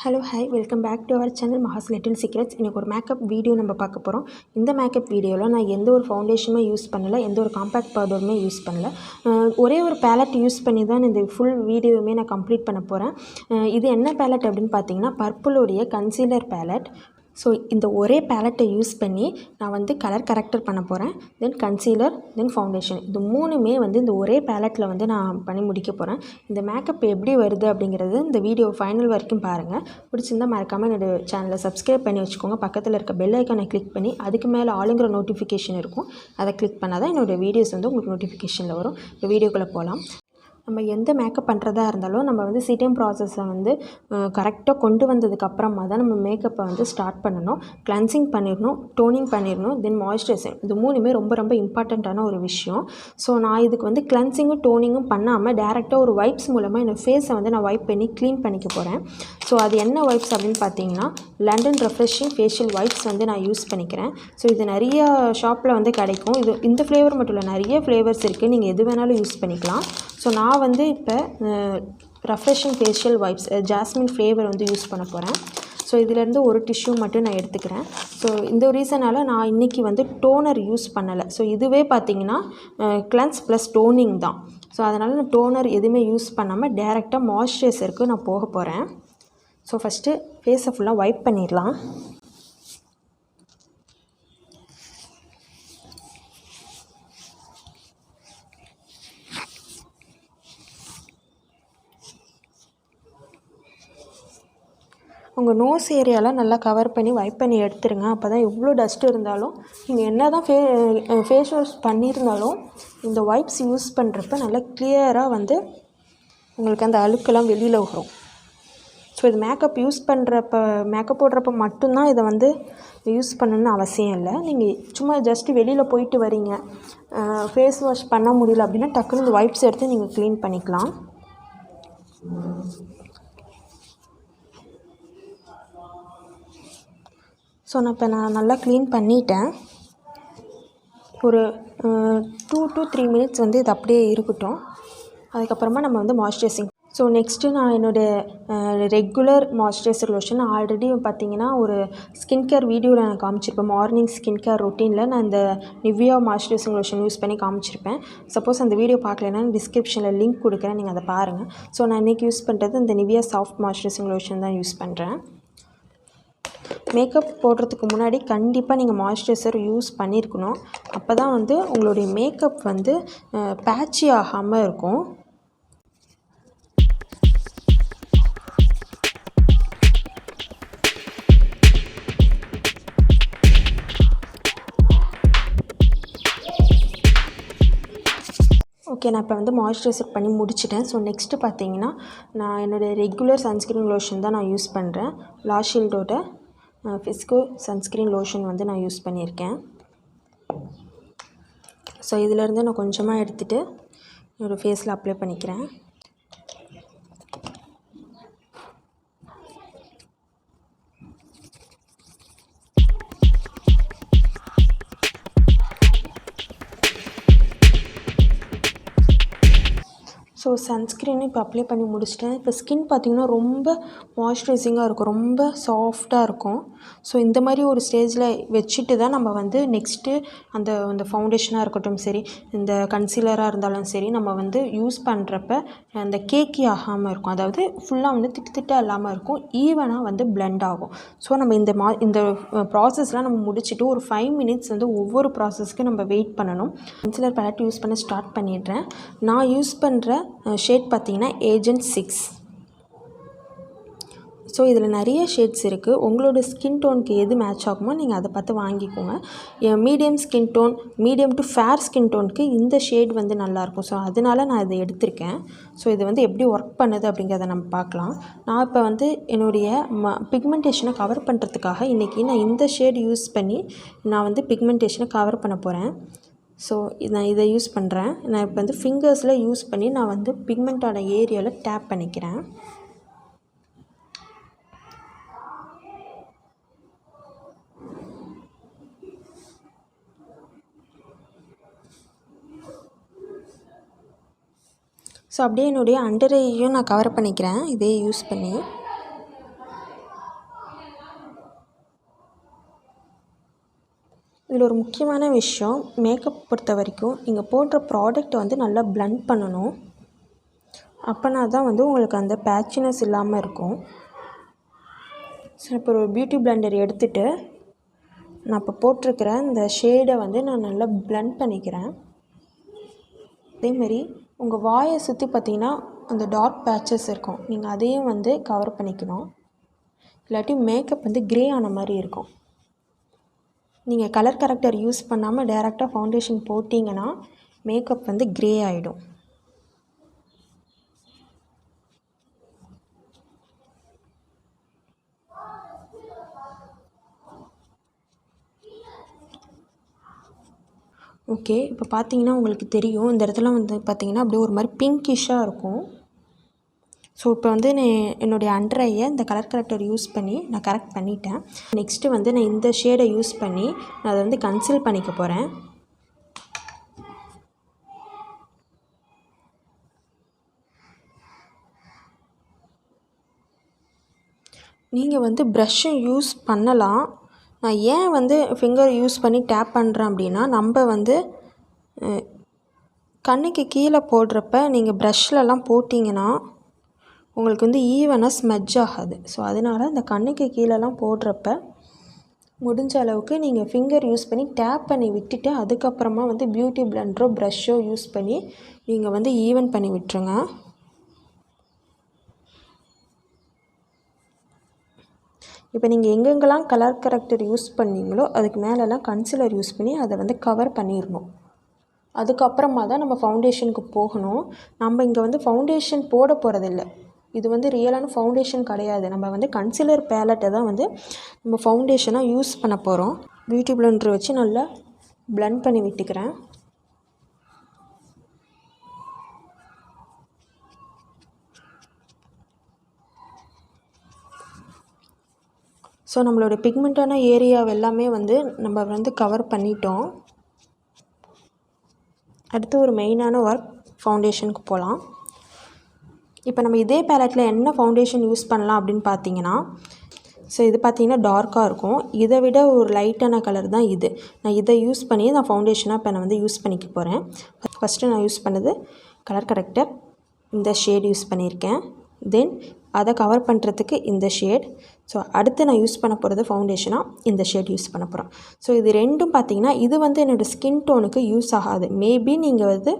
Hello hi welcome back to our channel Maha's little secrets. இன்றைக்கி ஒரு makeup video நம்ம பார்க்க போகிறோம். இந்த மேக்கப் வீடியோவில் நான் எந்த ஒரு ஃபவுண்டேஷனுமே யூஸ் பண்ணலை, எந்த ஒரு காம்பேக்ட் பவுடருமே யூஸ் பண்ணலை. ஒரே ஒரு பேலட் யூஸ் பண்ணி தான் இந்த ஃபுல் வீடியோவுமே நான் கம்ப்ளீட் பண்ண போகிறேன். இது என்ன பேலட் அப்படின்னு பார்த்தீங்கன்னா பர்பிளோடைய கன்சீலர் பேலட். ஸோ இந்த ஒரே பேலட்டை யூஸ் பண்ணி நான் வந்து கலர் கரெக்டர் பண்ண போகிறேன். தென் கன்சீலர், தென் ஃபவுண்டேஷன், இது மூணுமே வந்து இந்த ஒரே பேலட்டில் வந்து நான் பண்ணி முடிக்க போகிறேன். இந்த மேக்கப் எப்படி வருது அப்படிங்கிறது இந்த வீடியோ ஃபைனல் வரைக்கும் பாருங்கள். பிடிச்சிருந்தால் மறக்காமல் என்னோடய சேனலை சப்ஸ்கிரைப் பண்ணி வச்சுக்கோங்க. பக்கத்தில் இருக்க பெல் ஐக்கானை கிளிக் பண்ணி அதுக்கு மேலே ஆளுங்கிற நோட்டிஃபிகேஷன் இருக்கும், அதை கிளிக் பண்ணால் தான் என்னோடய வீடியோஸ் வந்து உங்களுக்கு நோட்டிஃபிகேஷனில் வரும். இப்போ வீடியோக்குள்ளே போகலாம். நம்ம எந்த மேக்கப் பண்ணுறதா இருந்தாலும் நம்ம வந்து சிட்டிங் ப்ராசஸை வந்து கரெக்டாக கொண்டு வந்ததுக்கப்புறமா தான் நம்ம மேக்கப்பை வந்து ஸ்டார்ட் பண்ணணும். கிளென்சிங் பண்ணிடணும், டோனிங் பண்ணிடணும், தென் மாய்ஸ்சரைசிங், இது மூணுமே ரொம்ப ரொம்ப இம்பார்ட்டண்ட்டான ஒரு விஷயம். ஸோ நான் இதுக்கு வந்து கிளென்சிங்கும் டோனிங்கும் பண்ணாமல் டேரெக்டாக ஒரு வைப்ஸ் மூலமாக என்னோடய ஃபேஸை வந்து நான் வைப் பண்ணி க்ளீன் பண்ணிக்க போகிறேன். ஸோ அது என்ன வைப்ஸ் அப்படின்னு பார்த்தீங்கன்னா லண்டன் ரெஃப்ரெஷிங் ஃபேஷியல் வைப்ஸ் வந்து நான் யூஸ் பண்ணிக்கிறேன். ஸோ இது நிறையா ஷாப்பில் வந்து கிடைக்கும். இது இந்த ஃப்ளேவர் மட்டும் இல்லை, நிறைய ஃப்ளேவர்ஸ் இருக்குது, நீங்கள் எது வேணாலும் யூஸ் பண்ணிக்கலாம். ஸோ நான் வந்து இப்போ refreshing facial vibes jasmine flavour வந்து யூஸ் பண்ண போகிறேன். ஸோ இதிலேருந்து ஒரு டிஷ்யூ மட்டும் நான் எடுத்துக்கிறேன். ஸோ இந்த ரீசனால் நான் இன்றைக்கி வந்து டோனர் யூஸ் பண்ணலை. ஸோ இதுவே பார்த்திங்கன்னா கிளென்ஸ் ப்ளஸ் டோனிங் தான். ஸோ அதனால் நான் டோனர் எதுவுமே யூஸ் பண்ணாமல் டேரெக்டாக மாய்ஸ்சரைசருக்கு நான் போக போகிறேன். ஸோ ஃபஸ்ட்டு ஃபேஸை ஃபுல்லாக வைப் பண்ணிடலாம். உங்கள் நோஸ் ஏரியாலாம் நல்லா கவர் பண்ணி வைப் பண்ணி எடுத்துருங்க. அப்போ தான் எவ்வளோ டஸ்ட் இருந்தாலும் நீங்கள் என்ன தான் ஃபேஸ் வாஷ் பண்ணியிருந்தாலும் இந்த வைப்ஸ் யூஸ் பண்ணுறப்ப நல்லா கிளியராக வந்து உங்களுக்கு அந்த அழுக்கெல்லாம் வெளியில் வரும். ஸோ இது மேக்கப் போடுறப்ப மட்டும்தான் இதை வந்து யூஸ் பண்ணணுன்னு அவசியம் இல்லை. நீங்கள் சும்மா ஜஸ்ட்டு வெளியில் போயிட்டு வரீங்க, ஃபேஸ் வாஷ் பண்ண முடியல அப்படின்னா டக்குன்னு இந்த வைப்ஸ் எடுத்து நீங்கள் க்ளீன் பண்ணிக்கலாம். ஸோ நான் நல்லா க்ளீன் பண்ணிட்டேன். ஒரு 2 to 3 மினிட்ஸ் வந்து இது அப்படியே இருக்கட்டும். அதுக்கப்புறமா நம்ம வந்து மாய்ஸ்சரைசிங். ஸோ நெக்ஸ்ட்டு நான் என்னோடய ரெகுலர் மாய்ஸ்சரைசர் லோஷன் ஆல்ரெடி பார்த்திங்கன்னா ஒரு ஸ்கின் கேர் வீடியோவில் நான் காமிச்சிருப்பேன். மார்னிங் ஸ்கின் கேர் ரொட்டீனில் நான் இந்த நிவ்யா மாய்ஸ்சரைசிங் லோஷன் யூஸ் பண்ணி காமிச்சிருப்பேன். சப்போஸ் அந்த வீடியோ பார்க்கலன்னா டிஸ்கிரிப்ஷனில் லிங்க் கொடுக்குறேன், நீங்கள் அதை பாருங்கள். ஸோ நான் இன்றைக்கி யூஸ் பண்ணுறது இந்த நிவ்யா சாஃப்ட் மாய்ஸ்சரைசிங் லோஷன் தான் யூஸ் பண்ணுறேன். மேக்கப் போடுறதுக்கு முன்னாடி கண்டிப்பாக நீங்கள் மாய்ஸ்சரைசர் யூஸ் பண்ணியிருக்கணும். அப்போ தான் வந்து உங்களுடைய மேக்கப் வந்து பேட்சி ஆகாமல் இருக்கும். ஓகே, நான் இப்போ வந்து மாய்ஸ்சரைசர் பண்ணி முடிச்சிட்டேன். ஸோ நெக்ஸ்ட்டு பார்த்தீங்கன்னா நான் என்னுடைய ரெகுலர் சன்ஸ்க்ரீன் லோஷன் தான் நான் யூஸ் பண்ணுறேன். லாஷீல்டோட ஃபிஸ்கோ சன்ஸ்க்ரீன் லோஷன் வந்து நான் யூஸ் பண்ணியிருக்கேன். ஸோ இதிலேருந்து நான் கொஞ்சமாக எடுத்துகிட்டு என்னோடய ஃபேஸில் அப்ளை பண்ணிக்கிறேன். ஸோ சன்ஸ்க்ரீனும் இப்போ அப்ளை பண்ணி முடிச்சிட்டேன். இப்போ ஸ்கின் பார்த்திங்கன்னா ரொம்ப மாய்ஸ்சரைசிங்காக இருக்கும், ரொம்ப சாஃப்டாக இருக்கும். ஸோ இந்த மாதிரி ஒரு ஸ்டேஜில் வச்சுட்டு தான் நம்ம வந்து நெக்ஸ்ட்டு அந்த ஃபவுண்டேஷனாக இருக்கட்டும் சரி, இந்த கன்சீலராக இருந்தாலும் சரி, நம்ம வந்து யூஸ் பண்ணுறப்ப அந்த கேக்கி ஆகாமல் இருக்கும். அதாவது ஃபுல்லாக வந்து திட்டாக இல்லாமல் இருக்கும், ஈவனாக வந்து பிளெண்ட் ஆகும். ஸோ நம்ம இந்த ப்ராசஸ்லாம் நம்ம முடிச்சுட்டு ஒரு 5 மினிட்ஸ் வந்து ஒவ்வொரு ப்ராசஸ்க்கு நம்ம வெயிட் பண்ணணும். கன்சீலர் பேலட் யூஸ் பண்ண ஸ்டார்ட் பண்ணிடுறேன். நான் யூஸ் பண்ணுற ஷேட் பார்த்திங்கன்னா ஏஜென்ட் 6. ஸோ இதில் நிறைய ஷேட்ஸ் இருக்குது. உங்களோட ஸ்கின் டோனுக்கு எது மேட்ச் ஆகுமோ நீங்கள் அதை பார்த்து வாங்கிக்கோங்க. Medium skin tone, medium to fair skin டோனுக்கு இந்த ஷேட் வந்து நல்லாயிருக்கும். ஸோ அதனால நான் இதை எடுத்திருக்கேன். ஸோ இது வந்து எப்படி ஒர்க் பண்ணுது அப்படிங்கிறத நம்ம பார்க்கலாம். நான் இப்போ வந்து என்னுடைய பிக்மெண்டேஷனை கவர் பண்ணுறதுக்காக இன்றைக்கி நான் இந்த ஷேட் யூஸ் பண்ணி நான் வந்து பிக்மெண்டேஷனை கவர் பண்ண போகிறேன். ஸோ நான் இதை யூஸ் பண்ணுறேன். நான் இப்போ வந்து ஃபிங்கர்ஸில் யூஸ் பண்ணி நான் வந்து பிக்மெண்ட்டான ஏரியாவில் டேப் பண்ணிக்கிறேன். ஸோ அப்படியே என்னுடைய அண்டர் ஐயும் நான் கவர் பண்ணிக்கிறேன் இதே யூஸ் பண்ணி. இதில் ஒரு முக்கியமான விஷயம், மேக்கப் பொறுத்த வரைக்கும் நீங்கள் போடுற ப்ராடக்ட் வந்து நல்லா பிளெண்ட் பண்ணணும். அப்போனா தான் வந்து உங்களுக்கு அந்த பேட்சினஸ் இல்லாமல் இருக்கும். ஸோ இப்போ ஒரு பியூட்டி பிளெண்டர் எடுத்துகிட்டு நான் இப்போ போட்டிருக்கிற இந்த ஷேடை வந்து நான் நல்லா பிளெண்ட் பண்ணிக்கிறேன். அதேமாரி உங்கள் வாயை சுற்றி பார்த்திங்கன்னா அந்த டார்க் பேட்சஸ் இருக்கும், நீங்கள் அதையும் வந்து கவர் பண்ணிக்கணும். இல்லாட்டி மேக்கப் வந்து க்ரே ஆன மாதிரி இருக்கும். நீங்கள் கலர் கரெக்டர் யூஸ் பண்ணாமல் டைரெக்டாக ஃபவுண்டேஷன் போட்டிங்கன்னா மேக்கப் வந்து க்ரே ஆகிடும். ஓகே, இப்போ பார்த்தீங்கன்னா உங்களுக்கு தெரியும், இந்த இடத்துல வந்து பார்த்திங்கன்னா அப்படியே ஒரு மாதிரி பிங்கிஷாக இருக்கும். ஸோ இப்போ வந்து என்னுடைய அண்டர் ஐயை இந்த கலர் கரெக்டர் யூஸ் பண்ணி நான் கரெக்ட் பண்ணிட்டேன். நெக்ஸ்ட்டு வந்து நான் இந்த ஷேடை யூஸ் பண்ணி நான் அதை வந்து கன்சீல் பண்ணிக்க போகிறேன். நீங்கள் வந்து ப்ரஷ்ஷும் யூஸ் பண்ணலாம். நான் ஏன் வந்து ஃபிங்கர் யூஸ் பண்ணி டேப் பண்ணுறேன் அப்படின்னா, நம்ம வந்து கண்ணுக்கு கீழே போடுறப்ப நீங்கள் ப்ரஷ்லலாம் போட்டிங்கன்னா உங்களுக்கு வந்து ஈவனாக ஸ்மெட்ஜ் ஆகாது. ஸோ அதனால் இந்த கண்ணுக்கு கீழெலாம் போடுறப்ப முடிஞ்ச அளவுக்கு நீங்கள் ஃபிங்கர் யூஸ் பண்ணி டேப் பண்ணி விட்டுட்டு அதுக்கப்புறமா வந்து பியூட்டி பிளெண்டரோ ப்ரஷ்ஷோ யூஸ் பண்ணி நீங்கள் வந்து ஈவன் பண்ணி விட்டுருங்க. இப்போ நீங்கள் எங்கெங்கெல்லாம் கலர் கரெக்டர் யூஸ் பண்ணீங்களோ அதுக்கு மேலெல்லாம் கன்சீலர் யூஸ் பண்ணி அதை வந்து கவர் பண்ணிடணும். அதுக்கப்புறமா தான் நம்ம ஃபவுண்டேஷனுக்கு போகணும். நம்ம இங்கே வந்து ஃபவுண்டேஷன் போட போகிறதில்ல, இது வந்து ரியலான ஃபவுண்டேஷன் கிடையாது. நம்ம வந்து கன்சீலர் பேலட்டை தான் வந்து நம்ம ஃபவுண்டேஷனாக யூஸ் பண்ண போகிறோம். பியூட்டி பிளெண்டர் வச்சு நல்லா பிளெண்ட் பண்ணி விட்டுக்கிறேன். ஸோ நம்மளோட பிக்மெண்ட்டான ஏரியாவை எல்லாமே வந்து நம்ம வந்து கவர் பண்ணிட்டோம். அடுத்து ஒரு மெயினான ஒர்க், ஃபவுண்டேஷனுக்கு போகலாம். இப்போ நம்ம இதே பேலட்டில் என்ன ஃபவுண்டேஷன் யூஸ் பண்ணலாம் அப்படின்னு பார்த்தீங்கன்னா, ஸோ இது பார்த்திங்கன்னா டார்க்காக இருக்கும், இதை விட ஒரு லைட்டான கலர் தான் இது. நான் இதை யூஸ் பண்ணி நான் ஃபவுண்டேஷனாக இப்போ நான் வந்து யூஸ் பண்ணிக்க போகிறேன். ஃபஸ்ட்டு நான் யூஸ் பண்ணது கலர் கரெக்டர், இந்த ஷேட் யூஸ் பண்ணியிருக்கேன். தென் அதை கவர் பண்ணுறதுக்கு இந்த ஷேட். ஸோ அடுத்து நான் யூஸ் பண்ண போகிறது ஃபவுண்டேஷனாக இந்த ஷேட் யூஸ் பண்ண போகிறேன். ஸோ இது ரெண்டும் பார்த்திங்கன்னா இது வந்து என்னோடய ஸ்கின் டோனுக்கு யூஸ் ஆகாது. மேபி நீங்கள் வந்து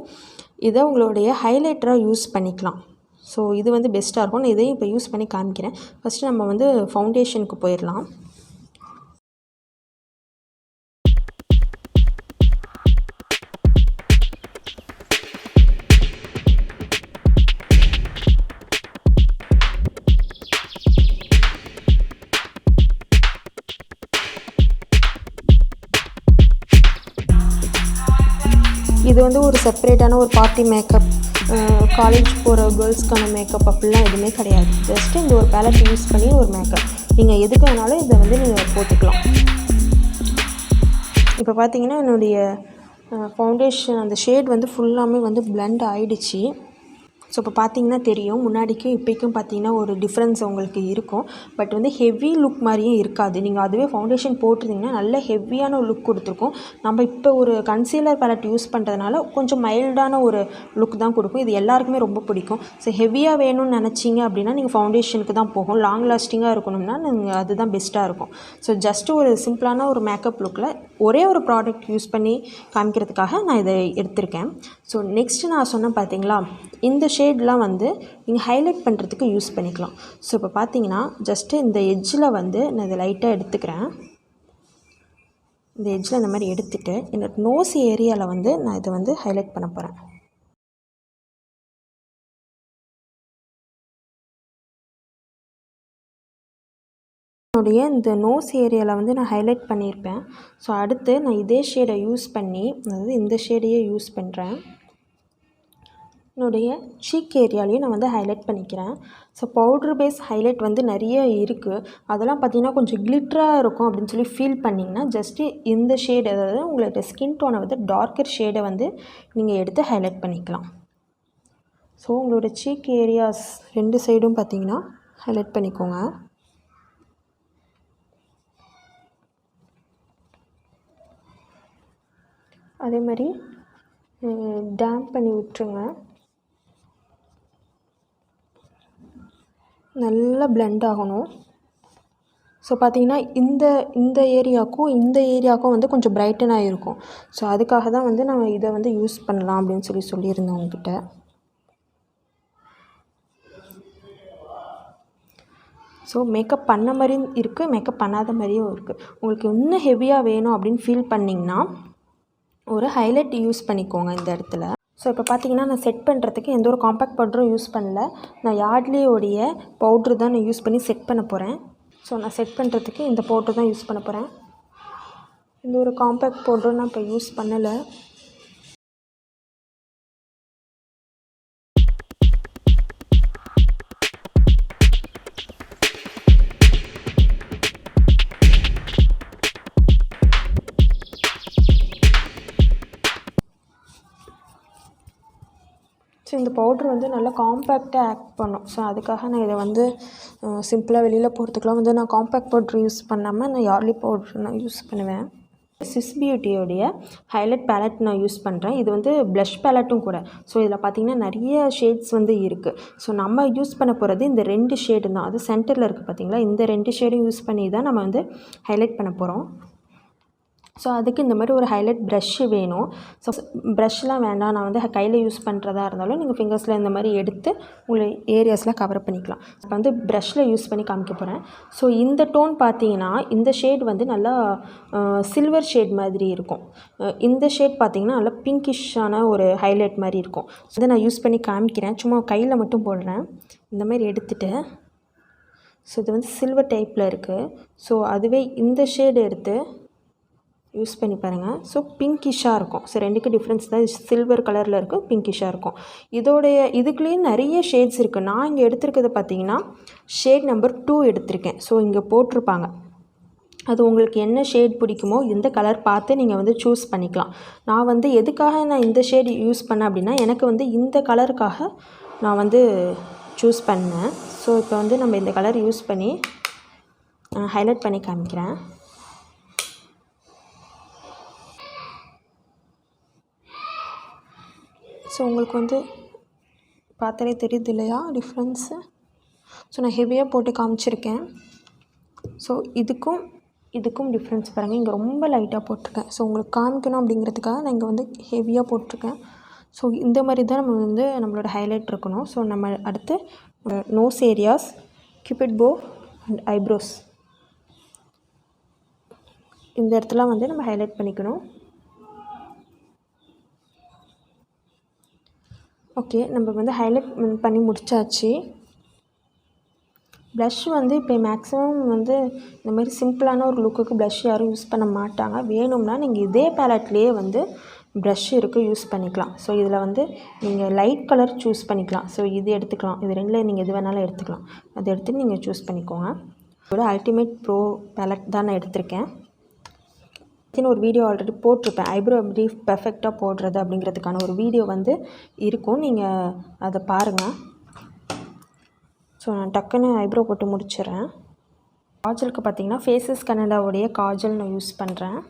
இதை உங்களுடைய ஹைலைட்டராக யூஸ் பண்ணிக்கலாம். ஸோ இது வந்து பெஸ்ட்டாக இருக்கும். நான் இதையும் இப்போ யூஸ் பண்ணி காமிக்கிறேன். ஃபஸ்ட்டு நம்ம வந்து ஃபவுண்டேஷனுக்கு போயிடலாம். இது வந்து ஒரு செப்பரேட்டான ஒரு பார்ட்டி மேக்கப், காலேஜ் போகிற கேர்ள்ஸ்க்கான மேக்கப் அப்படிலாம் எதுவுமே கிடையாது. ஜஸ்ட்டு இந்த ஒரு பேலட் யூஸ் பண்ணி ஒரு மேக்கப் நீங்கள் எதுக்கு வேணாலும் இதை வந்து நீங்கள் போட்டுக்கலாம். இப்போ பார்த்தீங்கன்னா என்னுடைய ஃபவுண்டேஷன் அந்த ஷேட் வந்து ஃபுல்லாமே வந்து பிளெண்ட் ஆகிடுச்சு. ஸோ இப்போ பார்த்தீங்கன்னா தெரியும், முன்னாடிக்கும் இப்போக்கும் பார்த்தீங்கன்னா ஒரு டிஃப்ரென்ஸ் உங்களுக்கு இருக்கும். பட் வந்து ஹெவி லுக் மாதிரியும் இருக்காது. நீங்கள் அதுவே ஃபவுண்டேஷன் போட்டிருந்தீங்கன்னா நல்ல ஹெவியான லுக் கொடுத்துருக்கும். நம்ம இப்போ ஒரு கன்சீலர் பேலட் யூஸ் பண்ணுறதுனால கொஞ்சம் மைல்டான ஒரு லுக் தான் கொடுக்கும். இது எல்லாருக்குமே ரொம்ப பிடிக்கும். ஸோ ஹெவியாக வேணும்னு நினச்சிங்க அப்படின்னா நீங்கள் ஃபவுண்டேஷனுக்கு தான் போகும். லாங் லாஸ்டிங்காக இருக்கணும்னா நீங்கள் அதுதான் பெஸ்ட்டாக இருக்கும். ஸோ ஜஸ்ட்டு ஒரு சிம்பிளான ஒரு மேக்கப் லுக்கில் ஒரே ஒரு ப்ராடக்ட் யூஸ் பண்ணி காமிக்கிறதுக்காக நான் இதை எடுத்திருக்கேன். ஸோ நெக்ஸ்ட்டு நான் சொன்னேன் பார்த்தீங்களா, இந்த ஷேட்லாம் வந்து நீங்கள் ஹைலைட் பண்ணுறதுக்கு யூஸ் பண்ணிக்கலாம். ஸோ இப்போ பார்த்தீங்கன்னா ஜஸ்ட்டு இந்த எட்ஜில் வந்து நான் இதை லைட்டாக எடுத்துக்கிறேன். இந்த எட்ஜில் இந்த மாதிரி எடுத்துகிட்டு என்னோடய நோஸ் ஏரியாவில் வந்து நான் இதை வந்து ஹைலைட் பண்ண போகிறேன். என்னுடைய இந்த நோஸ் ஏரியாவில் வந்து நான் ஹைலைட் பண்ணியிருப்பேன். ஸோ அடுத்து நான் இதே ஷேடை யூஸ் பண்ணி, அதாவது இந்த ஷேடையே யூஸ் பண்ணுறேன், என்னுடைய சீக் ஏரியாலையும் நான் வந்து ஹைலைட் பண்ணிக்கிறேன். ஸோ பவுட்ரு பேஸ் ஹைலைட் வந்து நிறைய இருக்குது. அதெல்லாம் பார்த்திங்கன்னா கொஞ்சம் கிளிட்டராக இருக்கும் அப்படின்னு சொல்லி ஃபீல் பண்ணிங்கன்னா ஜஸ்ட்டு இந்த ஷேடு, அதாவது உங்களோட ஸ்கின் டோனை வந்து டார்க்கர் ஷேடை வந்து நீங்கள் எடுத்து ஹைலைட் பண்ணிக்கலாம். ஸோ உங்களோட சீக் ஏரியாஸ் ரெண்டு சைடும் பார்த்திங்கன்னா ஹைலைட் பண்ணிக்கோங்க. அதே மாதிரி டேம்ப் பண்ணி விட்டுருங்க. நல்லா பிளெண்ட் ஆகணும். ஸோ பார்த்தீங்கன்னா இந்த ஏரியாவுக்கும் வந்து கொஞ்சம் பிரைட்டன் ஆகிருக்கும். ஸோ அதுக்காக தான் வந்து நான் இதை வந்து யூஸ் பண்ணலாம் அப்படின்னு சொல்லியிருந்தேன் உங்ககிட்ட. ஸோ மேக்கப் பண்ண மாதிரியும் இருக்குது, மேக்கப் பண்ணாத மாதிரியும் இருக்குது. உங்களுக்கு இன்னும் ஹெவியாக வேணும் அப்படின்னு ஃபீல் பண்ணிங்கன்னா ஒரு ஹைலைட் யூஸ் பண்ணிக்கோங்க இந்த இடத்துல. ஸோ இப்போ பார்த்தீங்கன்னா நான் செட் பண்ணுறதுக்கு எந்த ஒரு காம்பேக்ட் பவுடரும் யூஸ் பண்ணல. நான் யார்ட்லியோடைய பவுட்ரு தான் நான் யூஸ் பண்ணி செட் பண்ண போகிறேன். ஸோ நான் செட் பண்ணுறதுக்கு இந்த பவுட்ரு தான் யூஸ் பண்ண போகிறேன். இந்த ஒரு காம்பேக்ட் பவுடரும் நான் இப்போ யூஸ் பண்ணலை. ஸோ இந்த பவுட்ரு வந்து நல்லா காம்பேக்டாக ஆக்ட் பண்ணும். ஸோ அதுக்காக நான் இதை வந்து சிம்பிளாக வெளியில் போகிறதுக்குலாம் வந்து நான் காம்பேக்ட் பவுட்ரு யூஸ் பண்ணாமல் நான் யார்ட்லி பவுட்ரு நான் யூஸ் பண்ணுவேன். ஸ்விஸ் பியூட்டியோடைய ஹைலைட் பேலட் நான் யூஸ் பண்ணுறேன். இது வந்து ப்ளஷ் பேலட்டும் கூட. ஸோ இதில் பார்த்திங்கன்னா நிறைய ஷேட்ஸ் வந்து இருக்குது. ஸோ நம்ம யூஸ் பண்ண போகிறது இந்த 2 ஷேடு தான். அது சென்டரில் இருக்குது பார்த்திங்களா, இந்த 2 ஷேடும் யூஸ் பண்ணி தான் நம்ம வந்து ஹைலைட் பண்ண போகிறோம். ஸோ அதுக்கு இந்த மாதிரி ஒரு ஹைலைட் ப்ரஷ்ஷு வேணும். ஸோ ப்ரஷ்லாம் வேண்டாம், நான் வந்து கையில் யூஸ் பண்ணுறதா இருந்தாலும் நீங்கள் ஃபிங்கர்ஸில் இந்த மாதிரி எடுத்து உங்களை ஏரியாஸில் கவர் பண்ணிக்கலாம். இப்போ வந்து ப்ரஷ்ஷில் யூஸ் பண்ணி காமிக்க போகிறேன். ஸோ இந்த டோன் பார்த்தீங்கன்னா இந்த ஷேட் வந்து நல்லா சில்வர் ஷேட் மாதிரி இருக்கும். இந்த ஷேட் பார்த்திங்கன்னா நல்லா பிங்கிஷான ஒரு ஹைலைட் மாதிரி இருக்கும். இதை நான் யூஸ் பண்ணி காமிக்கிறேன். சும்மா கையில் மட்டும் போடுறேன். இந்த மாதிரி எடுத்துகிட்டு ஸோ இது வந்து சில்வர் டைப்பில் இருக்குது. ஸோ அதுவே இந்த ஷேடு எடுத்து யூஸ் பண்ணி பாருங்கள். ஸோ பிங்கிஷாக இருக்கும். ஸோ ரெண்டுக்கு டிஃப்ரென்ஸ் தான். சில்வர் கலரில் இருக்குது, பிங்கிஷாக இருக்கும். இதுக்குள்ளேயே நிறைய ஷேட்ஸ் இருக்குது. நான் இங்கே எடுத்துருக்கிறது பார்த்தீங்கன்னா ஷேட் நம்பர் 2 எடுத்திருக்கேன். ஸோ இங்கே போட்டிருப்பாங்க. அது உங்களுக்கு என்ன ஷேட் பிடிக்குமோ எந்த கலர் பார்த்து நீங்கள் வந்து சூஸ் பண்ணிக்கலாம். நான் வந்து எதுக்காக நான் இந்த ஷேட் யூஸ் பண்ணேன் அப்படின்னா எனக்கு வந்து இந்த கலருக்காக நான் வந்து சூஸ் பண்ணேன். ஸோ இப்போ வந்து நம்ம இந்த கலர் யூஸ் பண்ணி ஹைலைட் பண்ணி காமிக்கிறேன். ஸோ உங்களுக்கு வந்து பார்த்தாலே தெரியுது இல்லையா டிஃப்ரென்ஸு. ஸோ நான் ஹெவியாக போட்டு காமிச்சிருக்கேன். ஸோ இதுக்கும் டிஃப்ரென்ஸ் பாருங்கள். இங்கே ரொம்ப லைட்டாக போட்டிருக்கேன். ஸோ உங்களுக்கு காமிக்கணும் அப்படிங்கிறதுக்காக நான் இங்கே வந்து ஹெவியாக போட்டிருக்கேன். ஸோ இந்த மாதிரி தான் நம்ம வந்து நம்மளோட ஹைலைட் இருக்கணும். ஸோ நம்ம அடுத்து நோஸ் ஏரியாஸ், கியூபிட் போ அண்ட் ஐப்ரோஸ் இந்த இடத்துல வந்து நம்ம ஹைலைட் பண்ணிக்கணும். ஓகே, நம்ம வந்து ஹைலைட் பண்ணி முடிச்சாச்சு. ப்ளஷ் வந்து இப்போ மேக்ஸிமம் வந்து இந்த மாதிரி சிம்பிளான ஒரு லுக்குக்கு ப்ளஷ் யாரும் யூஸ் பண்ண மாட்டாங்க. வேணும்னா நீங்கள் இதே பேலட்லேயே வந்து ப்ரஷ் இருக்குது, யூஸ் பண்ணிக்கலாம். ஸோ இதில் வந்து நீங்கள் லைட் கலர் சூஸ் பண்ணிக்கலாம். ஸோ இது எடுத்துக்கலாம். இது ரெண்டில் நீங்கள் எது வேணாலும் எடுத்துக்கலாம். அதை எடுத்து நீங்கள் சூஸ் பண்ணிக்கோங்க. இதோட அல்டிமேட் ப்ரோ பேலட் தான் நான் எடுத்திருக்கேன். ஒரு வீடியோ ஆல்ரெடி போட்டிருப்பேன். ஐப்ரோ எப்படி பெர்ஃபெக்டாக போடுறது அப்படிங்கிறதுக்கான ஒரு வீடியோ வந்து இருக்கும், நீங்கள் அதை பாருங்கள். ஸோ நான் டக்குன்னு ஐப்ரோ போட்டு முடிச்சிடறேன். காஜலுக்கு பார்த்திங்கன்னா ஃபேஸஸ் கனடாவுடைய காஜல் நான் யூஸ் பண்ணுறேன்.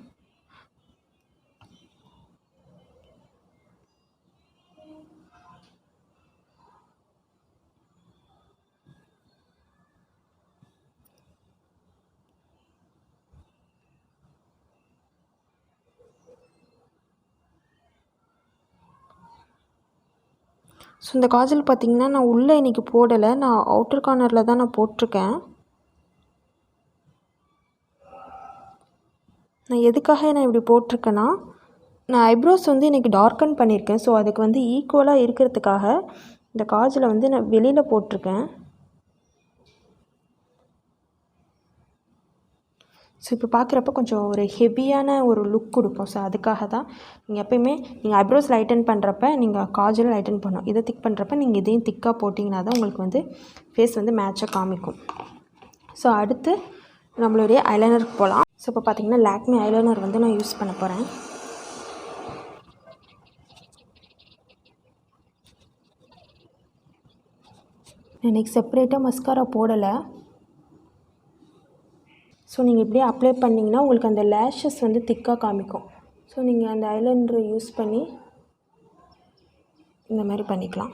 ஸோ இந்த காஜல் பார்த்திங்கன்னா நான் உள்ளே இன்றைக்கி போடலை, நான் அவுட்டர் கார்னரில் தான் நான் போட்டிருக்கேன். நான் எதுக்காக நான் இப்படி போட்டிருக்கேன்னா, நான் ஐப்ரோஸ் வந்து இன்றைக்கி டார்க்கன் பண்ணியிருக்கேன். ஸோ அதுக்கு வந்து ஈக்குவலாக இருக்கிறதுக்காக இந்த காஜலை வந்து நான் வெளியில் போட்டிருக்கேன். ஸோ இப்போ பார்க்குறப்ப கொஞ்சம் ஒரு ஹெவியான ஒரு லுக் கொடுக்கும். ஸோ அதுக்காக தான் நீங்கள் எப்போயுமே நீங்கள் ஐப்ரோஸ் லைட்டன் பண்ணுறப்ப நீங்கள் காஜல் லைட்டன் பண்ணணும். இதை திக் பண்ணுறப்ப நீங்கள் இதையும் திக்காக போட்டிங்கன்னா தான் உங்களுக்கு வந்து ஃபேஸ் வந்து மேட்சாக காமிக்கும். ஸோ அடுத்து நம்மளுடைய ஐலைனருக்கு போகலாம். ஸோ இப்போ பார்த்திங்கன்னா லாக்மி ஐலைனர் வந்து நான் யூஸ் பண்ண போகிறேன். எனக்கு செப்பரேட்டாக மஸ்காரா போடலை. ஸோ நீங்கள் இப்படியே அப்ளை பண்ணிங்கன்னா உங்களுக்கு அந்த லேஷஸ் வந்து திக்காக காமிக்கும். ஸோ நீங்கள் அந்த ஐலைனரை யூஸ் பண்ணி இந்த மாதிரி பண்ணிக்கலாம்.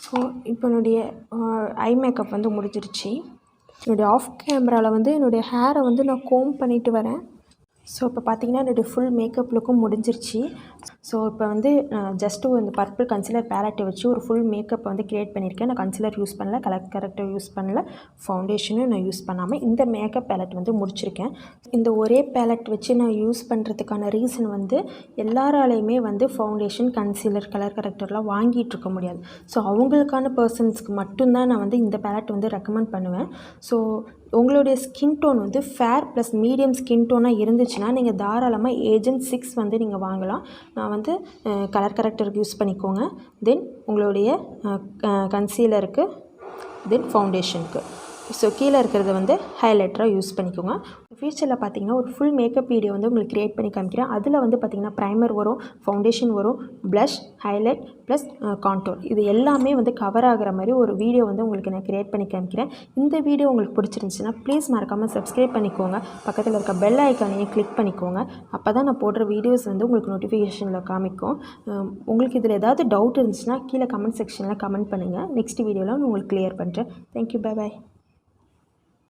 ஸோ இப்போ என்னுடைய ஐ மேக்கப் வந்து முடிஞ்சிருச்சு. என்னுடைய ஆஃப் கேமராவில் வந்து என்னுடைய ஹேரை வந்து நான் கோம் பண்ணிட்டு வரேன். ஸோ இப்போ பார்த்தீங்கன்னா என்னுடைய ஃபுல் மேக்கப் லுக்கும் முடிஞ்சிருச்சு. ஸோ இப்போ வந்து ஜஸ்ட்டு இந்த பர்பிள் கன்சிலர் பேலட்டை வச்சு ஒரு ஃபுல் மேக்கப் வந்து க்ரியேட் பண்ணியிருக்கேன். நான் கன்சிலர் யூஸ் பண்ணல, கரெக்டர் யூஸ் பண்ணல, ஃபவுண்டேஷனும் நான் யூஸ் பண்ணாமல் இந்த மேக்கப் பேலட் வந்து முடிச்சிருக்கேன். இந்த ஒரே பேலட் வச்சு நான் யூஸ் பண்ணுறதுக்கான ரீசன் வந்து எல்லாராலையுமே வந்து ஃபவுண்டேஷன், கன்சிலர், கரெக்டர்லாம் வாங்கிட்டு இருக்க முடியாது. ஸோ அவங்களுக்கான பர்சன்ஸ்க்கு மட்டும்தான் நான் வந்து இந்த பேலட் வந்து ரெக்கமெண்ட் பண்ணுவேன். ஸோ உங்களுடைய ஸ்கின் டோன் வந்து ஃபேர் ப்ளஸ் மீடியம் ஸ்கின் டோனாக இருந்துச்சுன்னா நீங்கள் தாராளமாக ஏஜென்ட் 6 வந்து நீங்கள் வாங்கலாம். நான் வந்து கரெக்டருக்கு யூஸ் பண்ணிக்கோங்க. தென் உங்களுடைய கன்சீலருக்கு, தென் ஃபவுண்டேஷனுக்கு. ஸோ கீழே இருக்கிறத வந்து ஹைலைட்டராக யூஸ் பண்ணிக்கோங்க. ஃபியூச்சரில் பார்த்தீங்கன்னா ஒரு ஃபுல் மேக்கப் வீடியோ வந்து உங்களுக்கு க்ரியேட் பண்ணி காமிக்கிறேன். அதில் வந்து பார்த்திங்கன்னா ப்ரைமர் வரும், ஃபவுண்டேஷன் வரும், ப்ளஷ், ஹைலைட் ப்ளஸ் கான்டோர், இது எல்லாமே வந்து கவர் ஆகிற மாதிரி ஒரு வீடியோ வந்து உங்களுக்கு நான் க்ரியேட் பண்ணி காமிக்கிறேன். இந்த வீடியோ உங்களுக்கு பிடிச்சிருந்துச்சுன்னா ப்ளீஸ் மறக்காமல் சப்ஸ்கிரைப் பண்ணிக்கோங்க. பக்கத்தில் இருக்க பெல் ஐக்கானையும் கிளிக் பண்ணிக்கோங்க. அப்போ தான் நான் போடுற வீடியோஸ் வந்து உங்களுக்கு நோட்டிஃபிகேஷனில் காமிக்கும். உங்களுக்கு இதில் ஏதாவது டவுட் இருந்துச்சுன்னா கீழே கமெண்ட் செக்ஷனில் கமெண்ட் பண்ணுங்கள். நெக்ஸ்ட் வீடியோவில் உங்களுக்கு க்ளியர் பண்ணுறேன். Thank you, bye bye.